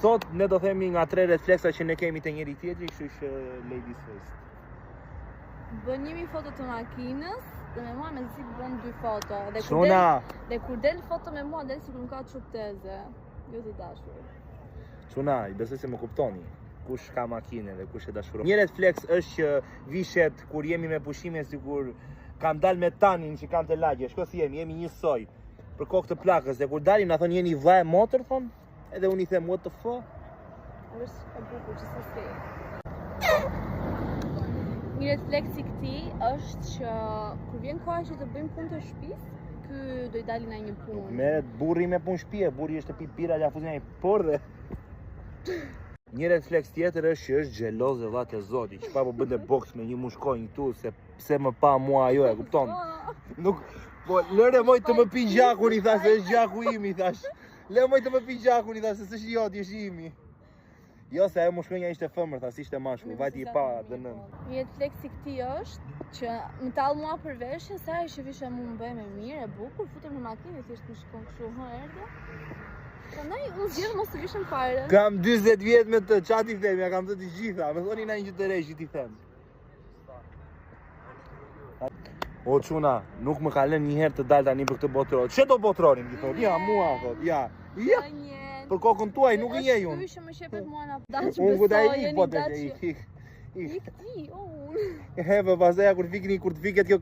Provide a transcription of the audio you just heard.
Sot ne do themi nga 3 refleksa që ne kemi te njëri tjetri, kështu që ladies first. Bën njëmi foto të makinës dhe me mua me si bën 2 foto. Dhe kur del foto me mua del sikur më ka çupteze. Jo të dashur. Çuna, i besoj se më kuptoni. Kush ka makinë dhe kush e dashuron. Një refleks është që vishet kur jemi me pushime sikur kam dal me tanin që kanë të lagje. Shko si jemi njësoj. Për kokë të plakës dhe kur dalim na thonë jeni vlla e motër thon, edhe unë I them what the fuck. Është e bukur që sa se. Një refleks I këtij është që kur vjen koha që të bëjmë punë të shtëpisë, ky do I dalin në një punë. Merret burri me punë shtëpie, burri është pi bira lafuzin ai porre. Një refleks tjetër është që është xheloz e vllatë e Zotit, që pa po bënte boks me një mushkojnë këtu se pse më pa mua ajo, e kupton? Nuk po lëre moj të më pi gjakun I thash, se është gjaku im I thash. Le moj të më pi gjakun I thash, se s'është joti, është imi. Jo se ajo mushkojnja ishte fëmër, thash ishte mashkull, vajti I pa dënën. Një refleks I këtij është që më tall mua për veshje, sa ai që visha mua më bëj më mirë, e bukur, futem në makinë, thjesht më shkon kështu, erdhe. Prandaj unë zgjedh mos të vishëm fare. Kam 40 vjet me të, ç'a ti them, ja kam të gjitha, më thoni na një gjë të re që ti them. O çuna, nuk më ka lënë një herë të dal tani për këtë botror. Çe do botrorim ti thot? Ja, mua thot, ja. Ja. Për kokën tuaj nuk I njeh unë. Kyçë më shepet mua na dash. Unë ku dai po të I këtij, unë. Heve pastaj kur të viket kjo